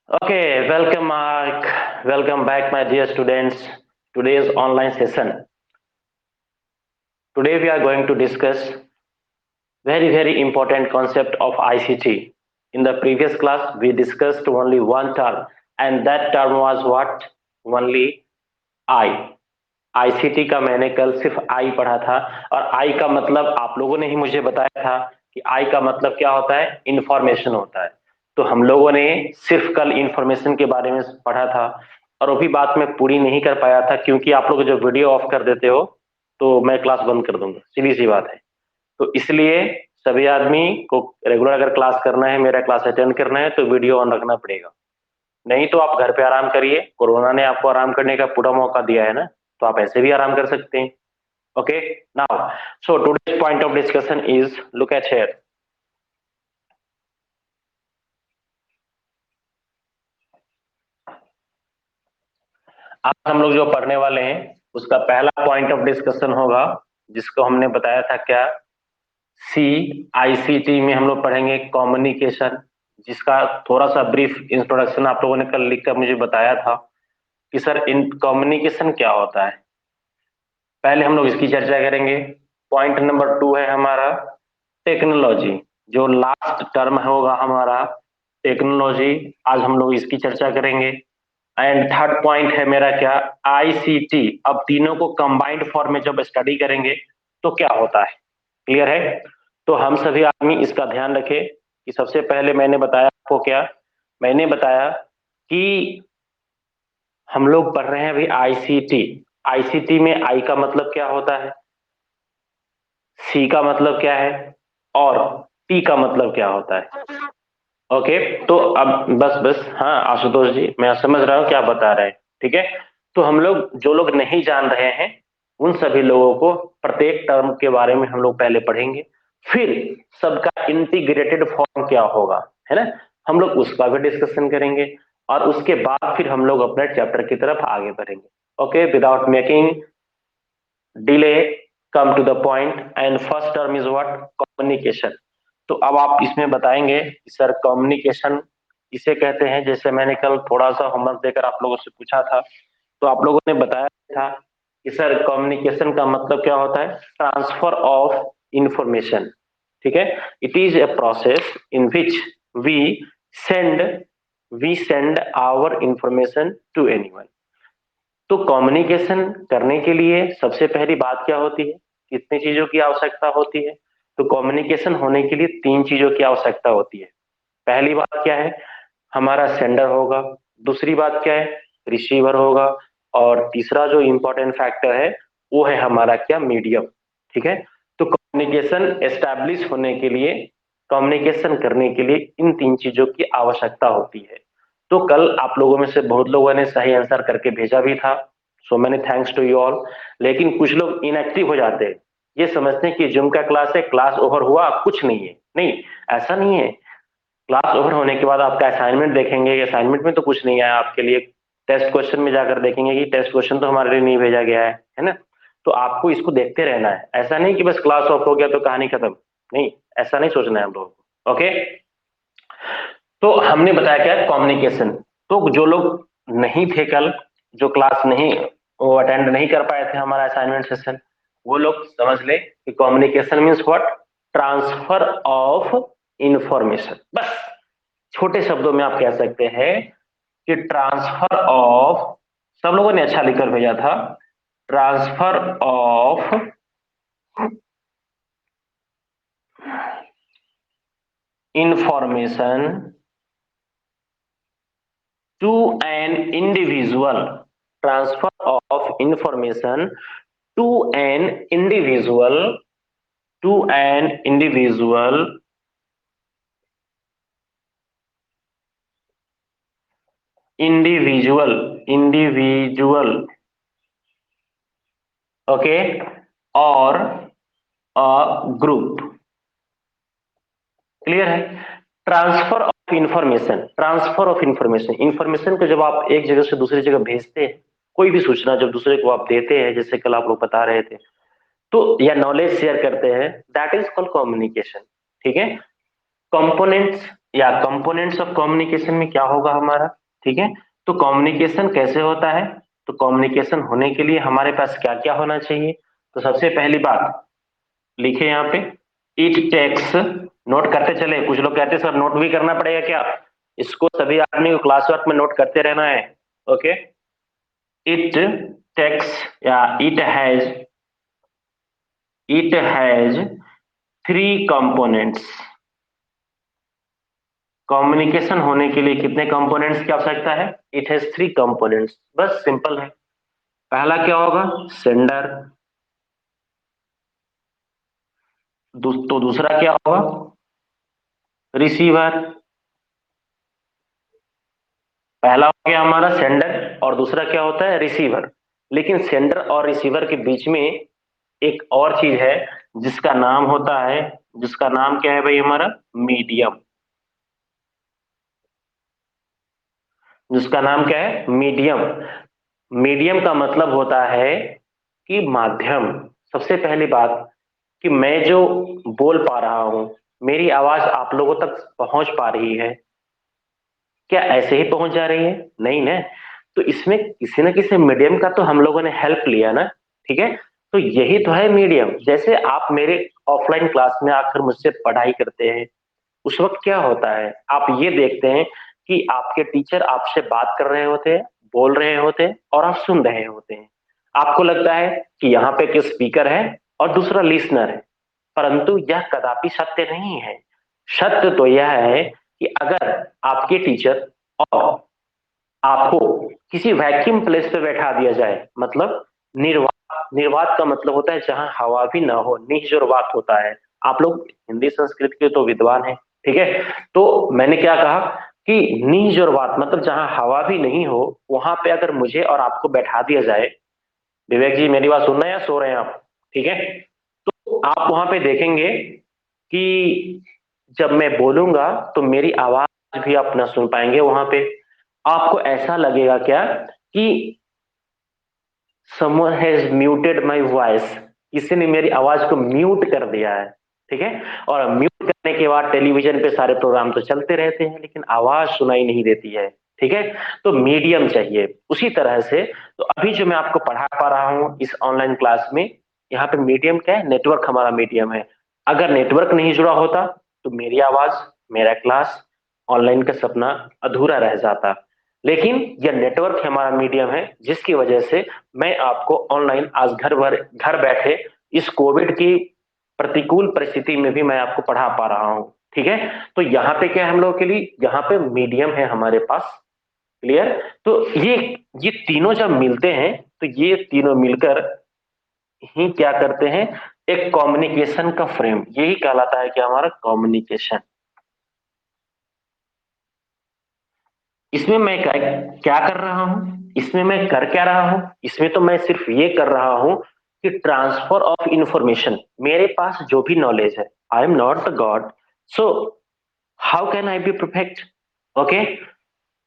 Okay, welcome Mark. Welcome back, my dear students. Today's online session. Today we are going to discuss very important concept of ICT. In the previous class, we discussed only one term, and that term was what? Only I. ICT का मैंने कल सिर्फ आई पढ़ा था और आई का मतलब आप लोगों ने ही मुझे बताया था कि आई का मतलब क्या होता है, इंफॉर्मेशन होता है। तो हम लोगों ने सिर्फ कल इंफॉर्मेशन के बारे में पढ़ा था और वो भी बात मैं पूरी नहीं कर पाया था क्योंकि आप लोग जो वीडियो ऑफ कर देते हो तो मैं क्लास बंद कर दूंगा, सीधी सी बात है। तो इसलिए सभी आदमी को रेगुलर अगर क्लास करना है, मेरा क्लास अटेंड करना है तो वीडियो ऑन रखना पड़ेगा। नहीं तो आप घर पे आराम करिए, कोरोना ने आपको आराम करने का पूरा मौका दिया है ना, तो आप ऐसे भी आराम कर सकते हैं। Okay, now so today's point of discussion is, look at here. आज हम लोग जो पढ़ने वाले हैं उसका पहला पॉइंट ऑफ डिस्कशन होगा जिसको हमने बताया था क्या, सी आईसीटी में हम लोग पढ़ेंगे कम्युनिकेशन, जिसका थोड़ा सा ब्रीफ इंट्रोडक्शन आप लोगों ने कल लिख कर मुझे बताया था कि सर इन कम्युनिकेशन क्या होता है। पहले हम लोग इसकी चर्चा करेंगे। पॉइंट नंबर 2 है हमारा टेक्नोलॉजी, जो लास्ट टर्म होगा हमारा टेक्नोलॉजी, आज हम लोग इसकी चर्चा करेंगे। एंड थर्ड पॉइंट है मेरा क्या, आईसीटी। अब तीनों को कंबाइंड फॉर्म में जब स्टडी करेंगे तो क्या होता है, क्लियर है। तो हम सभी आदमी इसका ध्यान रखें कि सबसे पहले मैंने बताया आपको क्या, मैंने बताया कि हम लोग पढ़ रहे हैं अभी आईसीटी। आईसीटी में आई का मतलब क्या होता है, सी का मतलब क्या है और टी का मतलब क्या होता है। ओके, तो अब बस बस हाँ आशुतोष जी, मैं समझ रहा हूँ क्या बता रहे हैं, ठीक है। तो हम लोग जो लोग नहीं जान रहे हैं उन सभी लोगों को प्रत्येक टर्म के बारे में हम लोग पहले पढ़ेंगे, फिर सबका इंटीग्रेटेड फॉर्म क्या होगा, है ना, हम लोग उसका भी डिस्कशन करेंगे और उसके बाद फिर हम लोग अपने चैप्टर की तरफ आगे बढ़ेंगे। Okay, without making delay, come to the point. And first term is what, communication. तो अब आप इसमें बताएंगे कि सर कम्युनिकेशन इसे कहते हैं, जैसे मैंने कल थोड़ा सा होमवर्क देकर आप लोगों से पूछा था तो आप लोगों ने बताया था कि सर कम्युनिकेशन का मतलब क्या होता है, ट्रांसफर ऑफ इंफॉर्मेशन, ठीक है। It is a process in which we send we send our information to anyone. तो कम्युनिकेशन करने के लिए सबसे पहली बात क्या होती है, कितनी चीजों की आवश्यकता होती है। तो कम्युनिकेशन होने के लिए तीन चीजों की आवश्यकता होती है। पहली बात क्या है, हमारा सेंडर होगा। दूसरी बात क्या है, रिसीवर होगा। और तीसरा जो इंपॉर्टेंट फैक्टर है वो है हमारा क्या, मीडियम, ठीक है। तो कम्युनिकेशन एस्टैब्लिश होने के लिए, कम्युनिकेशन करने के लिए इन तीन चीजों की आवश्यकता होती है। तो कल आप लोगों में से बहुत लोगों ने सही आंसर करके भेजा भी था, so many thanks to you all. लेकिन कुछ लोग इनएक्टिव हो जाते हैं, ये समझते हैं कि जूम का क्लास है, क्लास ओवर हुआ, कुछ नहीं है। नहीं, ऐसा नहीं है। क्लास ओवर होने के बाद आपका असाइनमेंट देखेंगे, असाइनमेंट में तो कुछ नहीं आया आपके लिए, टेस्ट क्वेश्चन में जाकर देखेंगे कि टेस्ट क्वेश्चन तो हमारे लिए नहीं भेजा गया है ना। तो आपको इसको देखते रहना है, ऐसा नहीं कि बस क्लास ऑफ हो गया तो कहानी खत्म। नहीं, ऐसा नहीं सोचना है हम लोगों को। ओके, तो हमने बताया क्या, कम्युनिकेशन। तो जो लोग नहीं थे कल, जो क्लास नहीं, वो अटेंड नहीं कर पाए थे हमारा असाइनमेंट सेशन, वो लोग समझ ले कि communication means what, transfer of information. बस छोटे शब्दों में आप कह सकते हैं कि ट्रांसफर ऑफ, सब लोगों ने अच्छा लिखकर भेजा था, transfer of information to an individual, transfer of information to an individual, to an individual individual individual, okay, और ग्रुप, क्लियर है। Transfer of information, transfer of information, information को जब आप एक जगह से दूसरी जगह भेजते हैं, कोई भी सूचना जब दूसरे को आप देते हैं, जैसे कल आप लोग बता रहे थे, तो या नॉलेज शेयर करते हैं, दैट इज कॉल्ड कम्युनिकेशन, ठीक है। कंपोनेंट्स, या कंपोनेंट्स ऑफ कम्युनिकेशन में क्या होगा हमारा, ठीक है। तो कम्युनिकेशन कैसे होता है, तो कम्युनिकेशन होने के लिए हमारे पास क्या क्या होना चाहिए। तो सबसे पहली बात लिखे यहाँ पे, इट टेक्स, नोट करते चले। कुछ लोग कहते हैं सर नोट भी करना पड़ेगा क्या, इसको सभी आदमी को क्लास वर्क में नोट करते रहना है। ओके, इट टेक्स या it has three components. Communication होने के लिए कितने कंपोनेंट्स की आवश्यकता है, इट हैज थ्री कंपोनेंट्स, बस सिंपल है। पहला क्या होगा, सेंडर। तो दूसरा क्या होगा, रिसीवर। पहला हो गया हमारा सेंडर और दूसरा क्या होता है, रिसीवर। लेकिन सेंडर और रिसीवर के बीच में एक और चीज है जिसका नाम होता है, जिसका नाम क्या है भाई हमारा, मीडियम। जिसका नाम क्या है, मीडियम। मीडियम का मतलब होता है कि माध्यम। सबसे पहली बात कि मैं जो बोल पा रहा हूं, मेरी आवाज आप लोगों तक पहुंच पा रही है, क्या ऐसे ही पहुंच जा रही है, नहीं ना। तो इसमें किसी न किसी मीडियम का तो हम लोगों ने हेल्प लिया ना, ठीक है। तो यही तो है मीडियम। जैसे आप मेरे ऑफलाइन क्लास में आकर मुझसे पढ़ाई करते हैं, उस वक्त क्या होता है, आप ये देखते हैं कि आपके टीचर आपसे बात कर रहे होते हैं, बोल रहे होते हैं और आप सुन रहे होते हैं। आपको लगता है कि यहाँ पे एक स्पीकर है और दूसरा लिसनर है, परंतु यह कदापि सत्य नहीं है। सत्य तो यह है कि अगर आपके टीचर और आपको किसी वैक्यूम प्लेस पे बैठा दिया जाए, मतलब निर्वात, निर्वात का मतलब होता है जहां हवा भी ना हो, निःजोरवात होता है। आप लोग हिंदी संस्कृत के तो विद्वान हैं, ठीक है। तो मैंने क्या कहा कि निःजोरवात मतलब जहां हवा भी नहीं हो, वहां पे अगर मुझे और आपको बैठा दिया जाए, विवेक जी मेरी बात सुन रहे हैं या सो रहे हैं आप, ठीक है। तो आप वहां पे देखेंगे कि जब मैं बोलूंगा तो मेरी आवाज भी आप ना सुन पाएंगे वहां पे। आपको ऐसा लगेगा क्या कि someone has muted my voice, किसी ने मेरी आवाज को म्यूट कर दिया है, ठीक है। और म्यूट करने के बाद टेलीविजन पे सारे प्रोग्राम तो चलते रहते हैं लेकिन आवाज सुनाई नहीं देती है, ठीक है। तो मीडियम चाहिए। उसी तरह से तो अभी जो मैं आपको पढ़ा पा रहा हूँ इस ऑनलाइन क्लास में, यहाँ पे मीडियम क्या है, नेटवर्क हमारा मीडियम है। अगर नेटवर्क नहीं जुड़ा होता तो मेरी आवाज, मेरा क्लास, ऑनलाइन का सपना अधूरा रह जाता। लेकिन यह नेटवर्क हमारा मीडियम है जिसकी वजह से मैं आपको ऑनलाइन आज घर बैठे इस कोविड की प्रतिकूल परिस्थिति में भी मैं आपको पढ़ा पा रहा हूं, ठीक है। तो यहाँ पे क्या है हम लोगों के लिए, यहाँ पे मीडियम है हमारे पास, क्लियर। तो ये तीनों जब मिलते हैं तो ये तीनों मिलकर ही क्या करते हैं, एक कम्युनिकेशन का फ्रेम, यही कहलाता है कि हमारा कम्युनिकेशन। इसमें मैं क्या कर रहा हूं, इसमें मैं कर क्या रहा हूं, इसमें तो मैं सिर्फ ये कर रहा हूं कि ट्रांसफर ऑफ इंफॉर्मेशन। मेरे पास जो भी नॉलेज है, I am not the God, so how can I be perfect. Okay,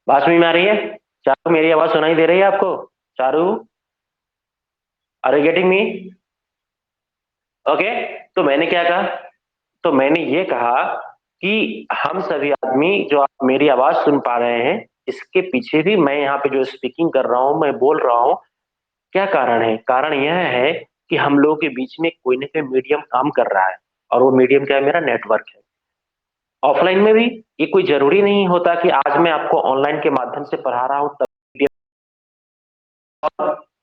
बात समझ में आ रही है। चारू मेरी आवाज सुनाई दे रही है आपको, Charu, are you getting me. Okay, तो मैंने क्या कहा, तो मैंने ये कहा कि हम सभी आदमी जो आप मेरी आवाज सुन पा रहे हैं, इसके पीछे भी मैं यहाँ पे जो स्पीकिंग कर रहा हूँ, मैं बोल रहा हूँ, क्या कारण है, कारण यह है कि हम लोगों के बीच में कोई ना कोई मीडियम काम कर रहा है और वो मीडियम क्या है, मेरा नेटवर्क है। ऑफलाइन में भी ये कोई जरूरी नहीं होता कि आज मैं आपको ऑनलाइन के माध्यम से पढ़ा रहा हूँ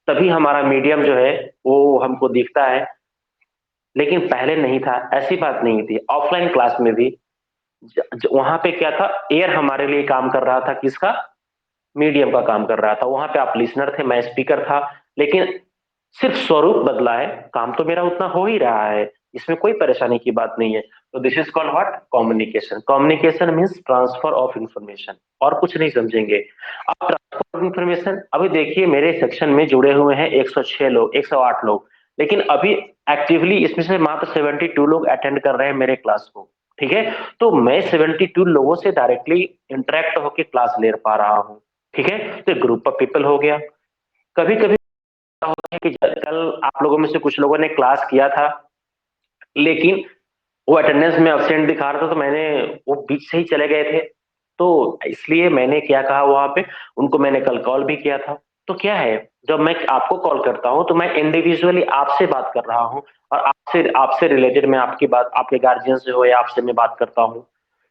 तभी हमारा मीडियम जो है वो हमको दिखता है, लेकिन पहले नहीं था, ऐसी बात नहीं थी। ऑफलाइन क्लास में भी वहां पे क्या था, एयर हमारे लिए काम कर रहा था, किसका, मीडियम का काम कर रहा था। वहां पे आप लिसनर थे, मैं स्पीकर था, लेकिन सिर्फ स्वरूप बदला है, काम तो मेरा उतना हो ही रहा है, इसमें कोई परेशानी की बात नहीं है। तो this is called what, communication. Communication means transfer of information, और कुछ नहीं समझेंगे। अब ट्रांसफर ऑफ इंफॉर्मेशन, अभी देखिए मेरे सेक्शन में जुड़े हुए हैं 106 लोग, 108 लोग, लेकिन अभी एक्टिवली इसमें से मात्र 72 लोग अटेंड कर रहे हैं मेरे क्लास को, ठीक है। तो मैं 72 लोगों से डायरेक्टली इंटरेक्ट होकर क्लास ले पा रहा हूँ, ठीक है। तो ग्रुप ऑफ पीपल हो गया। कभी कभी होता है कि कल आप लोगों में से कुछ लोगों ने क्लास किया था लेकिन वो अटेंडेंस में अब्सेंट दिखा रहा था, तो मैंने वो बीच से ही चले गए थे, तो इसलिए मैंने क्या कहा वहां पे, उनको मैंने कल कॉल भी किया था। तो क्या है, जब मैं आपको कॉल करता हूँ तो मैं इंडिविजुअली आपसे बात कर रहा हूँ, और आपसे आपसे रिलेटेड मैं आपकी बात आपके गार्जियन से हो या आपसे मैं बात करता हूँ,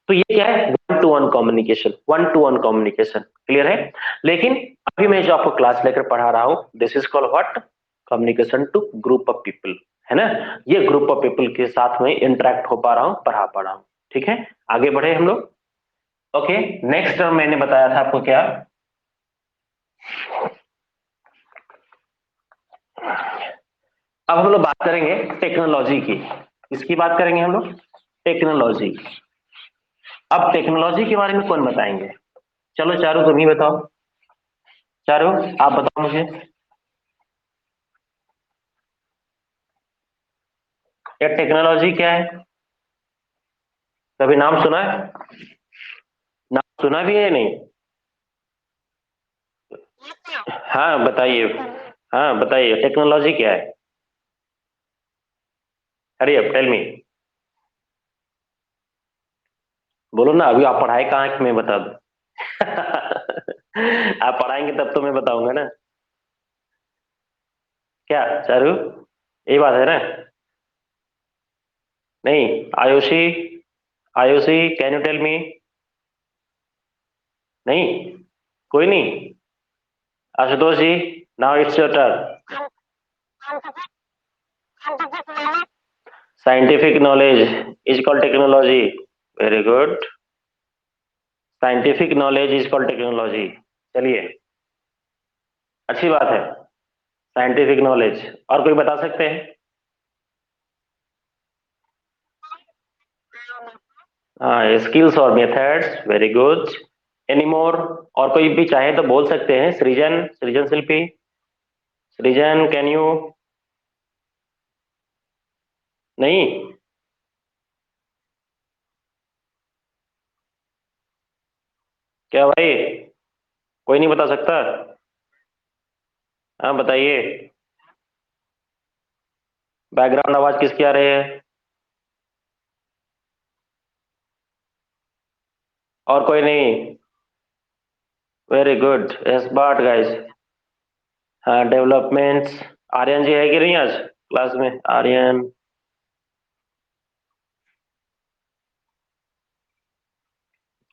तो ये क्या है, one two one communication, one two one communication. Clear है? लेकिन अभी मैं जो आपको क्लास लेकर पढ़ा रहा हूँ, this is called what, communication to group of people, है ना। ये ग्रुप ऑफ पीपल के साथ में इंटरेक्ट हो पा रहा हूँ, पढ़ा पा रहा हूँ। ठीक है, आगे बढ़े हम लोग। ओके, नेक्स्ट मैंने बताया था आपको क्या, अब हम लोग बात करेंगे टेक्नोलॉजी की। किसकी बात करेंगे हम लोग? टेक्नोलॉजी। अब टेक्नोलॉजी के बारे में कौन बताएंगे? चलो चारू तुम ही बताओ। चारू, आप बताओ मुझे, ये टेक्नोलॉजी क्या है? कभी नाम सुना है? नाम सुना भी है नहीं? हाँ बताइए, हाँ बताइए, टेक्नोलॉजी क्या है? अरे अब टेल मी, बोलो ना, अभी आप पढ़ाए कहाँ है कि मैं बता दूं? आप पढ़ाएंगे तब तो मैं बताऊंगा ना। क्या चारू, यही बात है ना? नहीं, Ayushi, Ayushi can you tell me? नहीं, कोई नहीं। Ashutosh ji, now it's your turn. Scientific knowledge is called technology. Very good, scientific knowledge is called technology. चलिए, अच्छी बात है, साइंटिफिक नॉलेज। और कोई बता सकते हैं? हाँ, स्किल्स और methods, very good. Any more? और कोई भी चाहे तो बोल सकते हैं, सृजन, सृजन शिल्पी, सृजन कैन यू? नहीं? क्या भाई, कोई नहीं बता सकता? हाँ बताइए। बैकग्राउंड आवाज किसकी आ रही है? और कोई नहीं? Very good, smart guys. हाँ, डेवलपमेंट्स। आर्यन जी है कि नहीं आज क्लास में? आर्यन,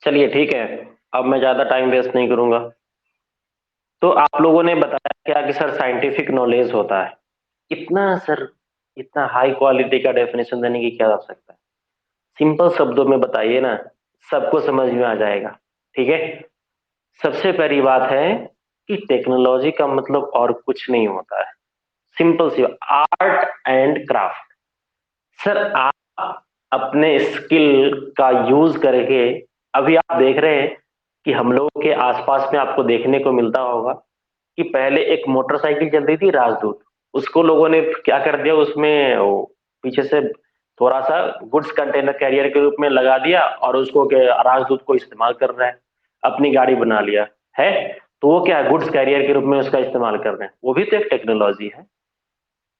चलिए ठीक है, अब मैं ज्यादा टाइम वेस्ट नहीं करूंगा। तो आप लोगों ने बताया क्या कि सर साइंटिफिक नॉलेज होता है, इतना सर, इतना हाई क्वालिटी का डेफिनेशन देने की क्या आवश्यकता है? सिंपल शब्दों में बताइए ना, सबको समझ में आ जाएगा। ठीक है, सबसे पहली बात है कि टेक्नोलॉजी का मतलब और कुछ नहीं होता है, सिंपल सी, आर्ट एंड क्राफ्ट। सर आप अपने स्किल का यूज करके, अभी आप देख रहे हैं कि हम लोगों के आसपास में आपको देखने को मिलता होगा कि पहले एक मोटरसाइकिल चलती थी राजदूत, उसको लोगों ने क्या कर दिया, उसमें पीछे से थोड़ा सा गुड्स कंटेनर कैरियर के रूप में लगा दिया, और उसको राजदूत को इस्तेमाल कर रहा है, अपनी गाड़ी बना लिया है। तो वो क्या है, गुड्स कैरियर के रूप में उसका इस्तेमाल कर रहे हैं, वो भी तो एक टेक्नोलॉजी है,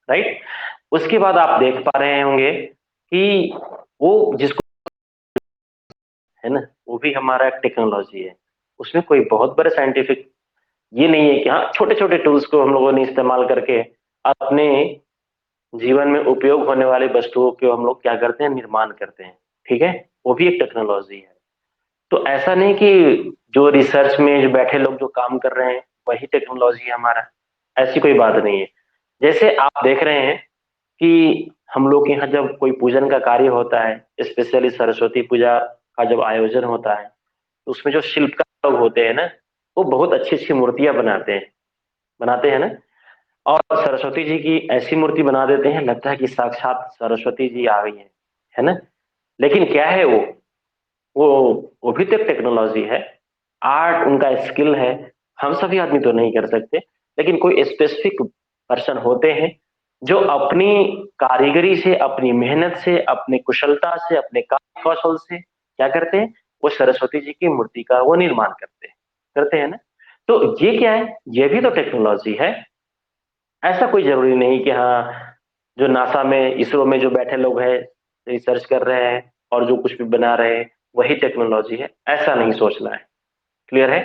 राइट। उसके बाद आप देख पा रहे होंगे कि वो जिसको, है ना, वो भी हमारा एक टेक्नोलॉजी है। उसमें कोई बहुत बड़े साइंटिफिक ये नहीं है कि हाँ, छोटे छोटे टूल्स को हम लोगों ने इस्तेमाल करके अपने जीवन में उपयोग होने वाली वस्तुओं के हम लोग क्या करते हैं, निर्माण करते हैं। ठीक है, वो भी एक टेक्नोलॉजी है। तो ऐसा नहीं कि जो रिसर्च में जो बैठे लोग जो काम कर रहे हैं वही टेक्नोलॉजी है हमारा, ऐसी कोई बात नहीं है। जैसे आप देख रहे हैं कि हम लोग के यहाँ जब कोई पूजन का कार्य होता है, स्पेशली सरस्वती पूजा का जब आयोजन होता है, तो उसमें जो शिल्पकार लोग होते हैं ना, वो बहुत अच्छी अच्छी मूर्तियां बनाते हैं ना। और सरस्वती जी की ऐसी मूर्ति बना देते हैं, लगता है कि साक्षात सरस्वती जी आ गई है ना। लेकिन क्या है वो वो भी तो एक टेक्नोलॉजी है, आर्ट उनका स्किल है। हम सभी आदमी तो नहीं कर सकते, लेकिन कोई स्पेसिफिक पर्सन होते हैं जो अपनी कारीगरी से, अपनी मेहनत से, अपनी कुशलता से, अपने कार्य कौशल से क्या करते हैं, वो सरस्वती जी की मूर्ति का वो निर्माण करते हैं ना। तो ये क्या है, ये भी तो टेक्नोलॉजी है। ऐसा कोई जरूरी नहीं कि हाँ, जो नासा में, इसरो में जो बैठे लोग हैं, रिसर्च कर रहे हैं और जो कुछ भी बना रहे हैं, वही टेक्नोलॉजी है, ऐसा नहीं सोचना है। क्लियर है?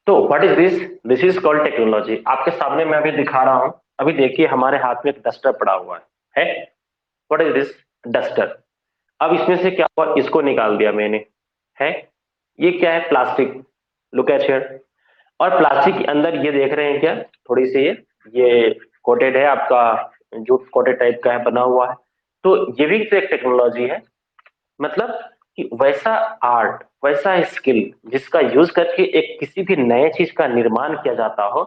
तो what is this? This is called technology. आपके सामने मैं अभी दिखा रहा हूं, अभी देखिए हमारे हाथ में एक डस्टर पड़ा हुआ है। What is this? डस्टर। अब इसमें से क्या हुआ, इसको निकाल दिया मैंने, है ये क्या है? प्लास्टिक। Look at here. और प्लास्टिक के अंदर ये देख रहे हैं क्या, थोड़ी सी ये कोटेड है आपका, जूट कोटेड टाइप का है, बना हुआ है। तो ये भी तो एक टेक्नोलॉजी है। मतलब कि वैसा आर्ट, वैसा स्किल जिसका यूज करके एक किसी भी नए चीज का निर्माण किया जाता हो,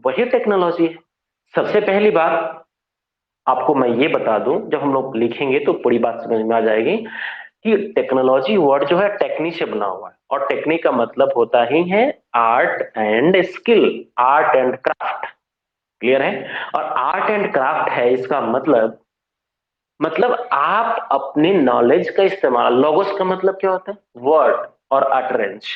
वही टेक्नोलॉजी है। सबसे पहली बात आपको मैं ये बता दूं, जब हम लोग लिखेंगे तो पूरी बात समझ में आ जाएगी कि टेक्नोलॉजी वर्ड जो है टेक्नी से बना हुआ है, और टेक्नी का मतलब होता ही है art and skill, art and craft. Clear है? और आर्ट एंड क्राफ्ट है इसका मतलब आप अपने नॉलेज का इस्तेमाल, लोगोस का मतलब क्या होता है? वर्ड और अटरेंस।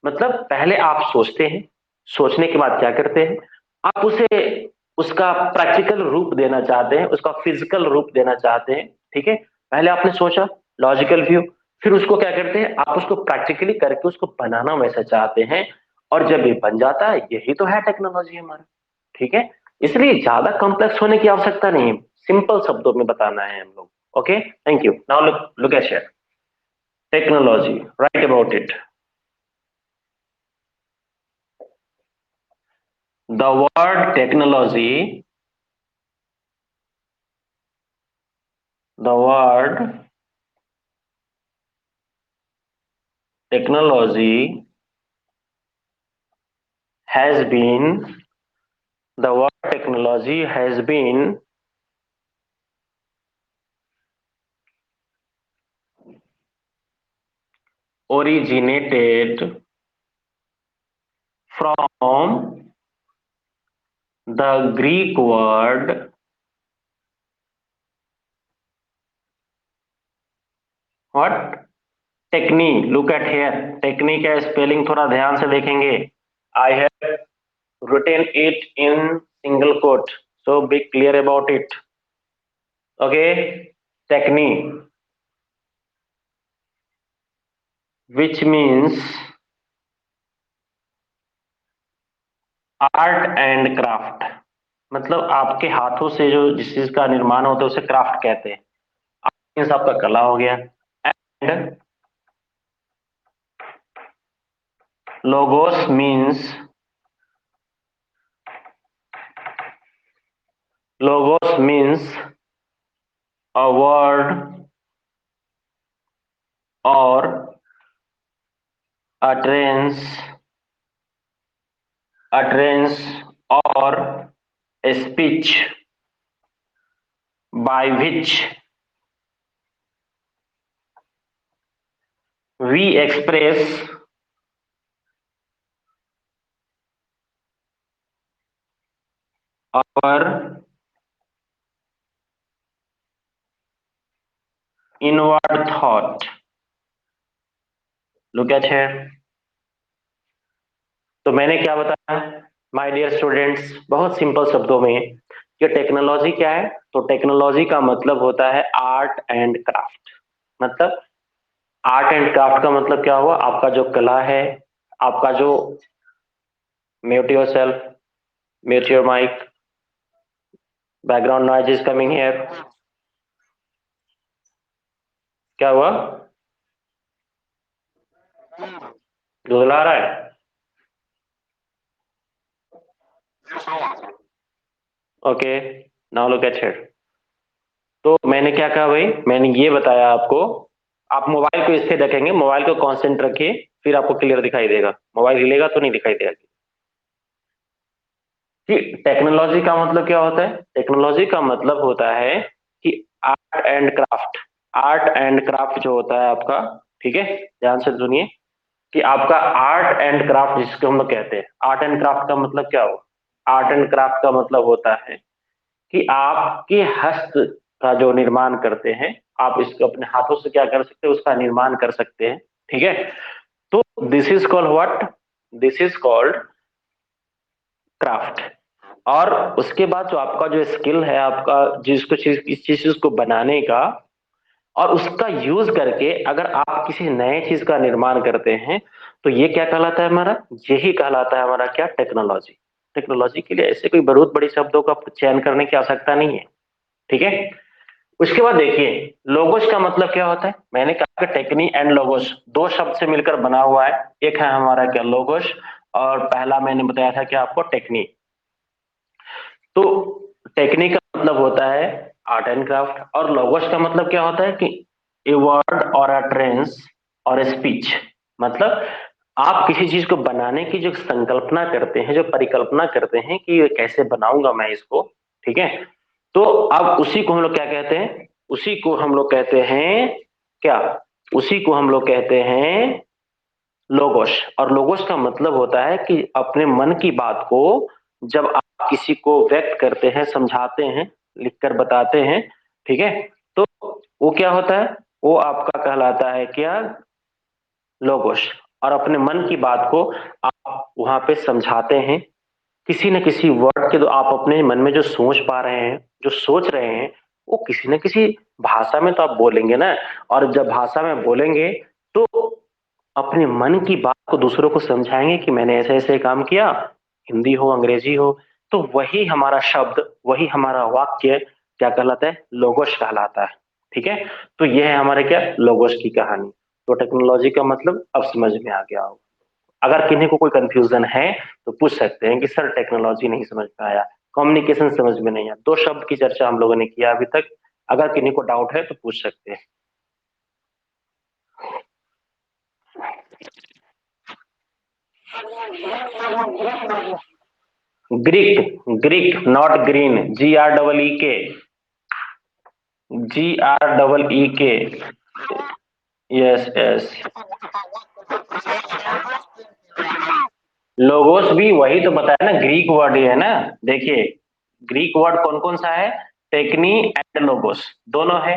मतलब पहले आप सोचते हैं, सोचने के बाद क्या करते हैं, आप उसे, उसका प्रैक्टिकल रूप देना चाहते हैं, उसका फिजिकल रूप देना चाहते हैं। ठीक है? पहले आपने सोचा, लॉजिकल व्यू, फिर उसको क्या करते हैं, आप उसको प्रैक्टिकली करके उसको बनाना वैसा चाहते हैं, और जब ये बन जाता है, यही तो है टेक्नोलॉजी हमारा। ठीक है? इसलिए ज्यादा कॉम्प्लेक्स होने की आवश्यकता नहीं है, सिंपल शब्दों में बताना है हम लोग। Okay, thank you. Now look eight share technology, right about it. The word technology, the word technology has been, the word technology has been originated from the Greek word what? Technique. Look at here. Technique का spelling थोड़ा ध्यान से देखेंगे. I have written it in single quote, so be clear about it. Okay, technique, which means art and craft. मतलब आपके हाथों से जो जिस चीज का निर्माण होता है उसे क्राफ्ट कहते हैं। मीन्स आपका कला हो गया। And logos means, logos means a word और अटरेंस, अटरेंस और speech by which we express our inward thought. Look at here. तो मैंने क्या बताया माय डियर स्टूडेंट्स, बहुत सिंपल शब्दों में कि टेक्नोलॉजी क्या है। तो टेक्नोलॉजी का मतलब होता है आर्ट एंड क्राफ्ट। मतलब आर्ट एंड क्राफ्ट का मतलब क्या हुआ, आपका जो कला है, आपका जो, mute yourself, mute your mic, background noise is coming here. क्या हुआ? धुधला रहा है? Okay, now look at here. तो मैंने क्या कहा भाई, मैंने ये बताया आपको, आप मोबाइल को इससे रखेंगे, मोबाइल को कांस्टेंट रखिए, फिर आपको क्लियर दिखाई देगा। मोबाइल हिलेगा तो नहीं दिखाई देगा। कि टेक्नोलॉजी का मतलब क्या होता है? टेक्नोलॉजी का मतलब होता है कि art and craft, art and craft जो होता है आपका, ठीक है, ध्यान से सुनिए, कि आपका आर्ट एंड क्राफ्ट जिसको हम लोग कहते हैं, आर्ट एंड क्राफ्ट का मतलब क्या हो? आर्ट एंड क्राफ्ट का मतलब होता है कि आपके हस्त का जो निर्माण करते हैं, आप इसको अपने हाथों से क्या कर सकते हैं, उसका निर्माण कर सकते हैं। ठीक है? तो this is called what? This is called craft. और उसके बाद जो आपका जो स्किल है आपका, जिसको चीज, इस चीज को बनाने का, और उसका यूज करके अगर आप किसी नए चीज का निर्माण करते हैं तो ये क्या कहलाता है हमारा, यही कहलाता है हमारा क्या, टेक्नोलॉजी। टेक्नोलॉजी के लिए ऐसे कोई बहुत बड़ी शब्दों का चयन करने की आवश्यकता नहीं है, ठीक है। उसके बाद देखिए लोगोस का मतलब क्या होता है, मैंने कहा कि टेक्नी एंड लोगोस दो शब्द से मिलकर बना हुआ है, एक है हमारा क्या लोगोस, और पहला मैंने बताया था क्या आपको, टेक्नी। तो टेक्निक का मतलब होता है आर्ट एंड क्राफ्ट, और लोगोस का मतलब क्या होता है कि ए वर्ड और अ ट्रेंस और स्पीच। मतलब आप किसी चीज को बनाने की जो संकल्पना करते हैं, जो परिकल्पना करते हैं कि ये कैसे बनाऊंगा मैं इसको, ठीक है। तो अब उसी को हम लोग क्या कहते हैं, उसी को हम लोग कहते हैं क्या, उसी को हम लोग कहते हैं लोगोस। और लोगोस का मतलब होता है कि अपने मन की बात को जब आप किसी को व्यक्त करते हैं, समझाते हैं, लिखकर बताते हैं, ठीक है, तो वो क्या होता है, वो आपका कहलाता है क्या, लोगोस। और अपने मन की बात को आप वहां पे समझाते हैं किसी न किसी वर्ड के, तो आप अपने मन में जो सोच पा रहे हैं, जो सोच रहे हैं, वो किसी न किसी भाषा में तो आप बोलेंगे ना। और जब भाषा में बोलेंगे तो अपने मन की बात को दूसरों को समझाएंगे कि मैंने ऐसे ऐसे काम किया, हिंदी हो अंग्रेजी हो, तो वही हमारा शब्द, वही हमारा वाक्य क्या कहलाता है, लोगोस कहलाता है, ठीक है। तो यह है हमारे क्या, लोगोस की कहानी। तो टेक्नोलॉजी का मतलब अब समझ में आ गया होगा। अगर किन्हीं को कोई कंफ्यूजन है तो पूछ सकते हैं कि सर टेक्नोलॉजी नहीं समझ में आया, कम्युनिकेशन समझ में नहीं आया, दो शब्द की चर्चा हम लोगों ने किया अभी तक। अगर किन्हीं को डाउट है तो पूछ सकते हैं। Greek, Greek not green, GREEK, GREEK। Yes yes, logos भी वही तो बताया ना, ग्रीक वर्ड ही है ना। देखिए ग्रीक वर्ड कौन कौन सा है, टेक्नी एंड लोगोस, दोनों है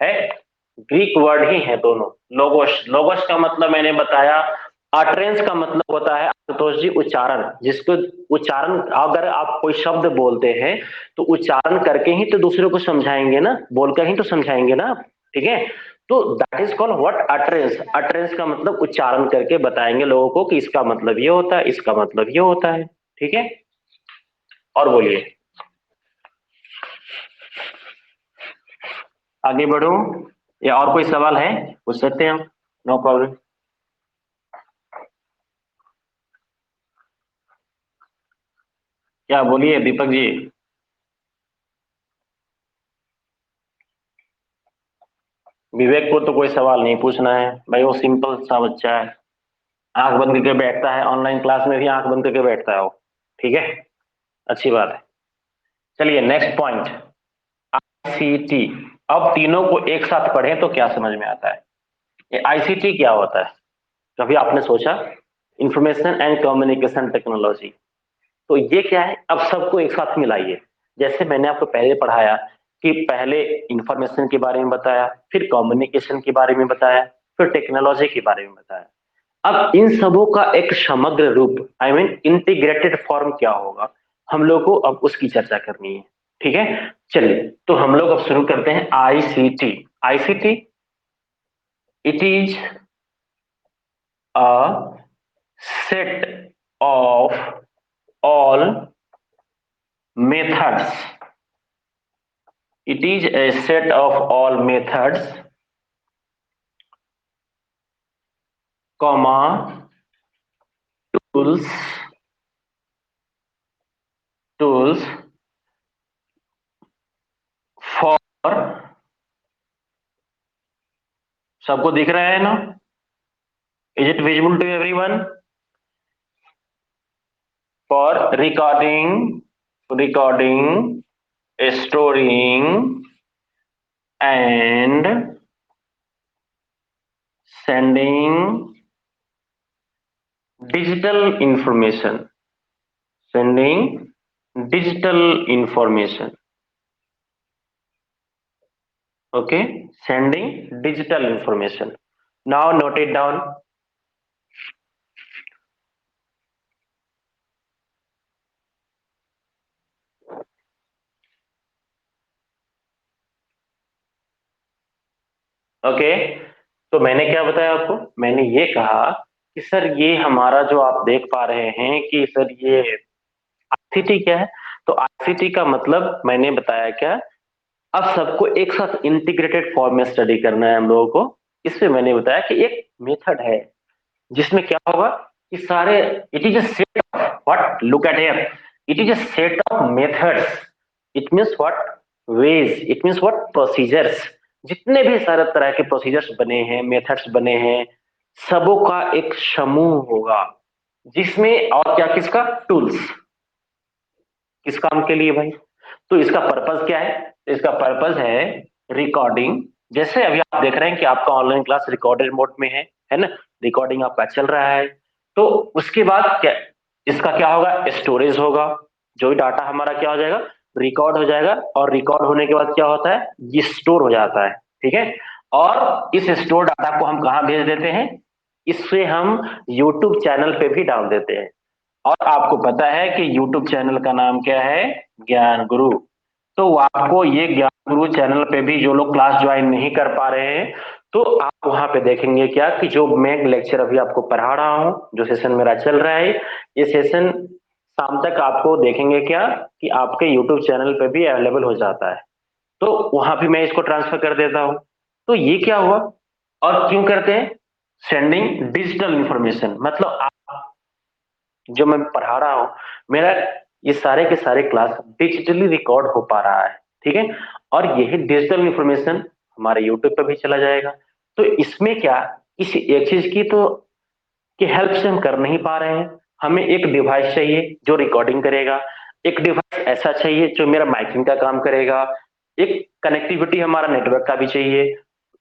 ग्रीक वर्ड ही है दोनों। लोगोस, लोगोस का मतलब मैंने बताया, अटरेंस का मतलब होता है आशुतोष जी उच्चारण, जिसको उच्चारण, अगर आप कोई शब्द बोलते हैं तो उच्चारण करके ही तो दूसरे को समझाएंगे ना, बोलकर ही तो समझाएंगे ना आप, ठीक है। तो that is called what, utterance. Utterance का मतलब उच्चारण करके बताएंगे लोगों को कि इसका मतलब ये होता है, इसका मतलब ये होता है, ठीक है। और बोलिए, आगे बढ़ो या और कोई सवाल है, पूछ सकते हैं हम, नो प्रॉब्लम। क्या बोलिए दीपक जी। विवेक को तो कोई सवाल नहीं पूछना है भाई, वो सिंपल सा बच्चा है, आंख बंद करके बैठता है, ऑनलाइन क्लास में भी आंख बंद करके बैठता है वो, ठीक है, अच्छी बात है। चलिए नेक्स्ट पॉइंट, आईसीटी। अब तीनों को एक साथ पढ़ें तो क्या समझ में आता है, ये आईसीटी क्या होता है, कभी आपने सोचा, इंफॉर्मेशन एंड कम्युनिकेशन टेक्नोलॉजी। तो ये क्या है, अब सबको एक साथ मिलाइए। जैसे मैंने आपको पहले पढ़ाया कि पहले इंफॉर्मेशन के बारे में बताया, फिर कम्युनिकेशन के बारे में बताया, फिर टेक्नोलॉजी के बारे में बताया। अब इन सबों का एक समग्र रूप, आई मीन इंटीग्रेटेड फॉर्म क्या होगा, हम लोग को अब उसकी चर्चा करनी है, ठीक है। चलिए तो हम लोग अब शुरू करते हैं ICT. ICT, it is a set of all methods. It is a set of all methods, comma, tools, tools for, सबको दिख रहा है ना, is it visible to everyone, for recording, recording, storing and sending digital information, sending digital information, okay, sending digital information. Now note it down. Okay, तो मैंने क्या बताया आपको, मैंने ये कहा कि सर ये हमारा जो आप देख पा रहे हैं कि सर ये आईसीटी क्या है। तो आईसीटी का मतलब मैंने बताया क्या, अब सबको एक साथ इंटीग्रेटेड फॉर्म में स्टडी करना है हम लोगों को। इसमें मैंने बताया कि एक मेथड है जिसमें क्या होगा कि सारे, it is a set of what, look at here, it is a set of methods, it means what, ways, it means what, procedures. जितने भी सारे तरह के प्रोसीजर्स बने हैं, मेथड्स बने हैं, सबों का एक समूह होगा जिसमें, और क्या, किसका, टूल्स, किस काम के लिए भाई। तो इसका पर्पस क्या है, इसका पर्पस है रिकॉर्डिंग। जैसे अभी आप देख रहे हैं कि आपका ऑनलाइन क्लास रिकॉर्डेड मोड में है ना, रिकॉर्डिंग आपका चल रहा है। तो उसके बाद क्या, इसका क्या होगा, स्टोरेज होगा। जो भी डाटा हमारा क्या हो जाएगा, रिकॉर्ड हो जाएगा, और रिकॉर्ड होने के बाद क्या होता है, ये स्टोर हो जाता है। ठीक है, और इस स्टोर डाटा को हम कहाँ भेज देते हैं, इससे हम यूट्यूब चैनल पे भी डाल देते हैं। और आपको पता है कि YouTube चैनल का नाम क्या है, ज्ञान गुरु। तो आपको ये ज्ञान गुरु चैनल पे भी जो लोग क्लास ज्वाइन नहीं कर पा रहे हैं, तो आप वहां पे देखेंगे क्या कि जो मैं लेक्चर अभी आपको पढ़ा रहा हूँ, जो सेशन मेरा चल रहा है, ये सेशन शाम तक आपको देखेंगे क्या कि आपके YouTube चैनल पे भी अवेलेबल हो जाता है। तो वहां भी मैं इसको ट्रांसफर कर देता हूँ। तो ये क्या हुआ, और क्यों करते हैं, सेंडिंग डिजिटल इंफॉर्मेशन, मतलब जो मैं पढ़ा रहा हूँ, मेरा ये सारे के सारे क्लास डिजिटली रिकॉर्ड हो पा रहा है। ठीक है, और यही डिजिटल इंफॉर्मेशन हमारे यूट्यूब पे भी चला जाएगा। तो इसमें क्या, इस एक चीज की तो कि हेल्प से हम कर नहीं पा रहे हैं, हमें एक डिवाइस चाहिए जो रिकॉर्डिंग करेगा, एक डिवाइस ऐसा चाहिए जो मेरा माइकिंग का काम करेगा, एक कनेक्टिविटी हमारा नेटवर्क का भी चाहिए,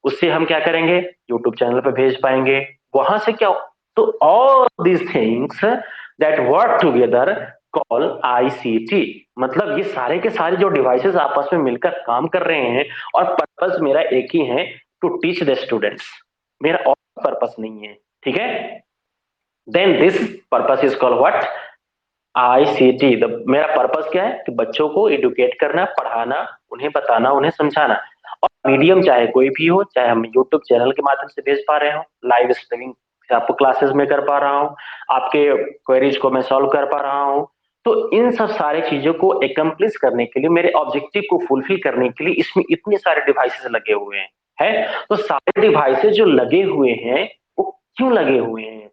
उससे हम क्या करेंगे, यूट्यूब चैनल पे भेज पाएंगे। वहां से क्या, तो all these things that work together call ICT. मतलब ये सारे के सारे जो डिवाइसेस आपस में मिलकर काम कर रहे हैं, और पर्पस मेरा एक ही है, टू टीच द स्टूडेंट्स, मेरा और पर्पस नहीं है। ठीक है, then this purpose is called what, ICT. मेरा पर्पस क्या है कि बच्चों को एडुकेट करना, पढ़ाना, उन्हें बताना, उन्हें समझाना। और मीडियम चाहे कोई भी हो, चाहे हम यूट्यूब चैनल के माध्यम से भेज पा रहे हो, लाइव स्ट्रीमिंग से आपको क्लासेस में कर पा रहा हूँ, आपके क्वेरीज को मैं सॉल्व कर पा रहा हूँ। तो इन सब सारी चीजों को एकम्प्लिश करने के लिए, मेरे ऑब्जेक्टिव को फुलफिल करने के लिए इसमें इतने सारे डिवाइसेस लगे हुए हैं, है? तो सारे डिवाइसेस जो लगे हुए हैं, वो क्यों लगे हुए हैं,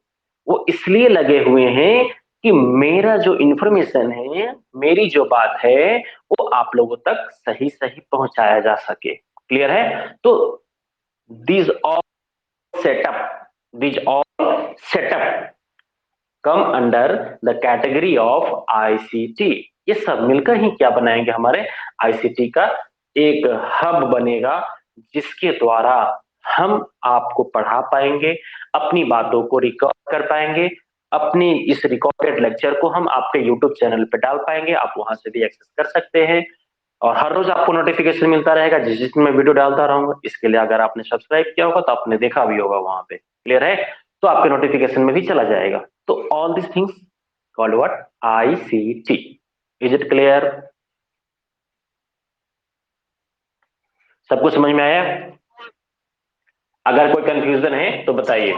वो इसलिए लगे हुए हैं कि मेरा जो इंफॉर्मेशन है, मेरी जो बात है, वो आप लोगों तक सही सही पहुंचाया जा सके। क्लियर है? तो these all setup, these all setup come under the category of ICT. ये सब मिलकर ही क्या बनाएंगे, हमारे आईसीटी का एक हब बनेगा, जिसके द्वारा हम आपको पढ़ा पाएंगे, अपनी बातों को रिकॉर्ड कर पाएंगे, अपनी इस रिकॉर्डेड लेक्चर को हम आपके यूट्यूब चैनल पे डाल पाएंगे, आप वहां से भी एक्सेस कर सकते हैं। और हर रोज आपको नोटिफिकेशन मिलता रहेगा जिस जिसमें मैं वीडियो डालता रहूंगा। इसके लिए अगर आपने सब्सक्राइब किया होगा तो आपने देखा भी होगा वहां पे, क्लियर है? तो आपके नोटिफिकेशन में भी चला जाएगा। तो all this things called what, ICT. Is it clear? सबको समझ में आया? अगर कोई कंफ्यूजन है तो बताइए।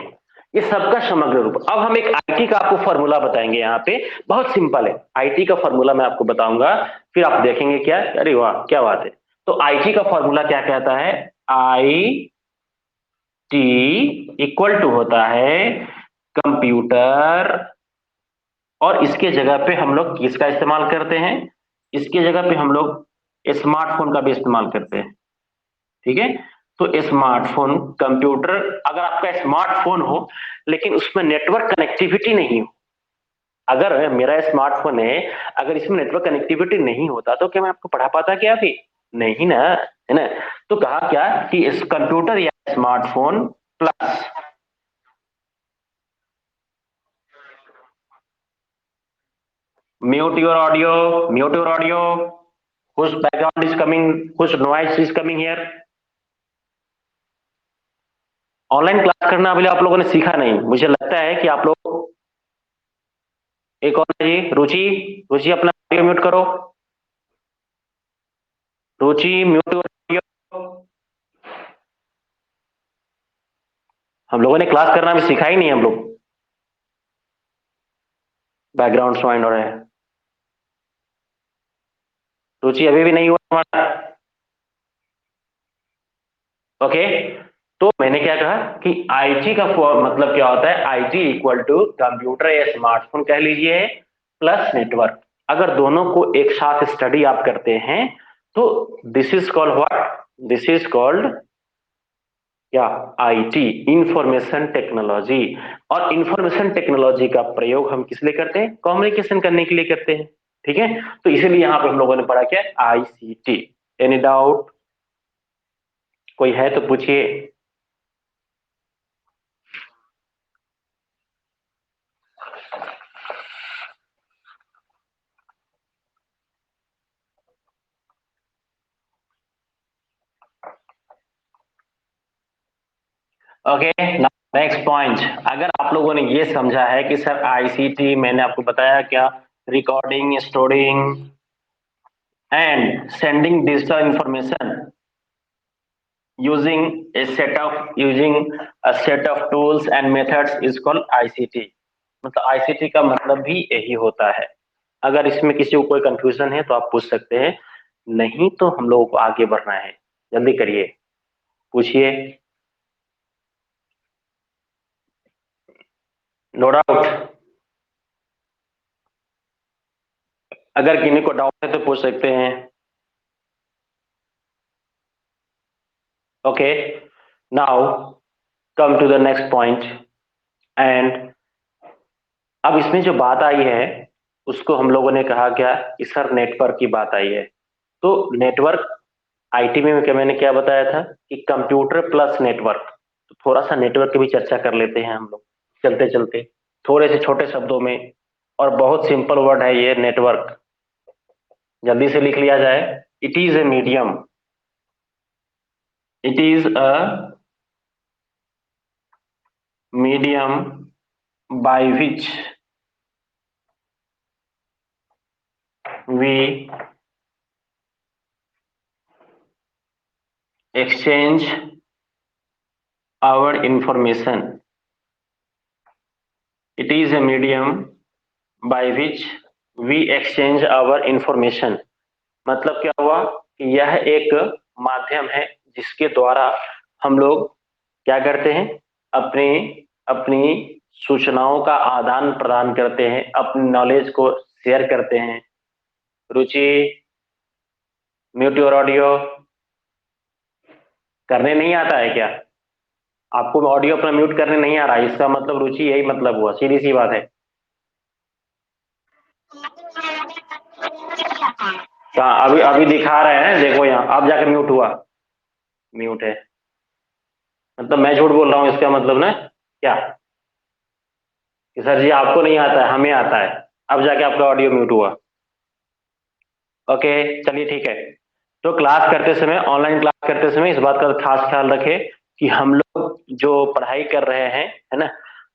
ये सबका समग्र रूप। अब हम एक आईटी का आपको फॉर्मूला बताएंगे, यहाँ पे बहुत सिंपल है, आईटी का फॉर्मूला मैं आपको बताऊंगा, फिर आप देखेंगे क्या, अरे वाह क्या बात है। तो आईटी का फॉर्मूला क्या कहता है, आई टी इक्वल टू होता है कंप्यूटर, और इसके जगह पे हम लोग किसका इस्तेमाल करते हैं, इसके जगह पे हम लोग स्मार्टफोन का भी इस्तेमाल करते हैं। ठीक है, तो स्मार्टफोन, कंप्यूटर, अगर आपका स्मार्टफोन हो लेकिन उसमें नेटवर्क कनेक्टिविटी नहीं हो, अगर मेरा स्मार्टफोन है, अगर इसमें नेटवर्क कनेक्टिविटी नहीं होता तो क्या मैं आपको पढ़ा पाता क्या अभी, नहीं ना, है ना? तो कहा क्या कि इस कंप्यूटर या smartphone plus, mute your audio, mute your audio, whose background is coming, whose noise is coming here। Online class करना अभी आप लोगों ने सीखा नहीं, मुझे लगता है कि आप लोग, एक और जी, रुचि, रुचि अपना ऑडियो म्यूट करो, रुचि म्यूट ऑडियो। हम लोगों ने क्लास करना भी सिखा ही नहीं हम लोग, बैकग्राउंड ज्वाइन हो रहे हैं। रुचि अभी भी नहीं हुआ हमारा। ओके, तो मैंने क्या कहा कि आईटी का मतलब क्या होता है, आईटी इक्वल टू कंप्यूटर या स्मार्टफोन कह लीजिए प्लस नेटवर्क। अगर दोनों को एक साथ स्टडी आप करते हैं तो this is called what, this is called क्या, आईटी, इंफॉर्मेशन टेक्नोलॉजी। और इंफॉर्मेशन टेक्नोलॉजी का प्रयोग हम किस लिए करते हैं, कम्युनिकेशन करने के लिए करते हैं। ठीक है, तो इसीलिए यहां पे हम लोगों ने पढ़ा क्या, आईसीटी। एनी डाउट, कोई है तो पूछिए। Okay, next point. अगर आप लोगों ने ये समझा है कि सर आईसीटी मैंने आपको बताया क्या, recording, storing and sending digital information using a set of tools and methods is called ICT। मतलब आईसीटी का मतलब भी यही होता है। अगर इसमें किसी को कोई कंफ्यूजन है तो आप पूछ सकते हैं, नहीं तो हम लोगों को आगे बढ़ना है। जल्दी करिए, पूछिए। नो डाउट, अगर किन्हीं को डाउट है तो पूछ सकते हैं। Okay, now come to the next point. And अब इसमें जो बात आई है उसको हम लोगों ने कहा क्या कि सर नेटवर्क की बात आई है। तो नेटवर्क, आईटी में क्या, मैंने क्या बताया था कि कंप्यूटर प्लस नेटवर्क। तो थोड़ा सा नेटवर्क की भी चर्चा कर लेते हैं हम लोग चलते चलते, थोड़े से छोटे शब्दों में। और बहुत सिंपल वर्ड है ये नेटवर्क, जल्दी से लिख लिया जाए। It is a medium, it is a medium by which we exchange our information। It is a medium by which we exchange our information। मतलब क्या हुआ कि यह एक माध्यम है जिसके द्वारा हम लोग क्या करते हैं, अपनी अपनी सूचनाओं का आदान प्रदान करते हैं, अपनी नॉलेज को शेयर करते हैं। रुचि, म्यूट योर ऑडियो। करने नहीं आता है क्या, आपको ऑडियो अपना म्यूट करने नहीं आ रहा है, इसका मतलब रुचि यही मतलब हुआ, सीधी सी बात है। कहाँ, अभी अभी दिखा रहे हैं, देखो यहाँ अब जाकर म्यूट हुआ। म्यूट है मतलब मैं झूठ बोल रहा हूँ, इसका मतलब ना क्या कि सर जी आपको नहीं आता है, हमें आता है। अब जाके आपका ऑडियो म्यूट हुआ। ओके, चलिए ठीक है। तो क्लास करते समय, ऑनलाइन क्लास करते समय इस बात का खास ख्याल रखें कि हम लोग जो पढ़ाई कर रहे हैं, है ना,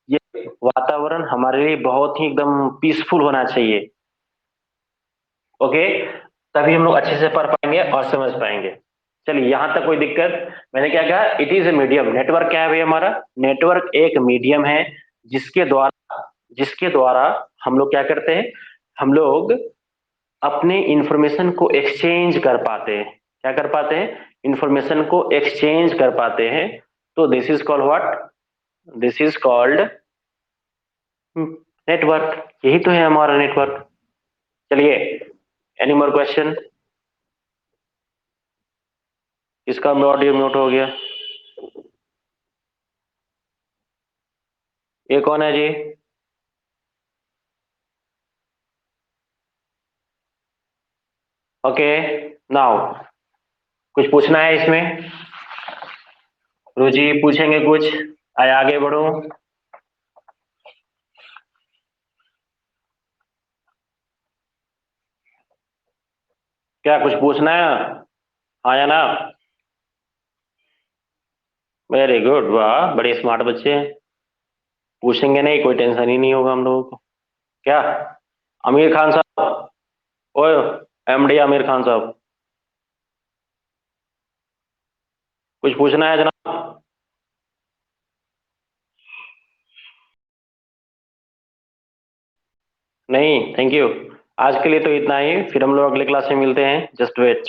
ये वातावरण हमारे लिए बहुत ही एकदम पीसफुल होना चाहिए। ओके, तभी हम लोग अच्छे से पढ़ पाएंगे और समझ पाएंगे। चलिए, यहां तक कोई दिक्कत। मैंने क्या कहा, it is a medium. Network क्या है भाई हमारा, नेटवर्क एक मीडियम है जिसके द्वारा हम लोग क्या करते हैं, हम लोग अपने इंफॉर्मेशन को एक्सचेंज कर पाते हैं। क्या कर पाते हैं, इंफॉर्मेशन को एक्सचेंज कर पाते हैं। तो this is called what, this is called network. यही तो है हमारा नेटवर्क। चलिए, एनी मोर क्वेश्चन। इसका ऑडियो म्यूट हो गया, ये कौन है जी। ओके, नाउ कुछ पूछना है इसमें, रुचि पूछेंगे कुछ, आए आगे बढ़ो। क्या कुछ पूछना है, हाँ या ना। वेरी गुड, वाह बड़े स्मार्ट बच्चे हैं। पूछेंगे नहीं, कोई टेंशन ही नहीं होगा हम लोगों को। क्या, आमिर खान साहब, ओए, एमडी आमिर खान साहब, कुछ पूछना है जनाब। नहीं, थैंक यू। आज के लिए तो इतना ही, फिर हम लोग अगले क्लास में मिलते हैं। Just wait.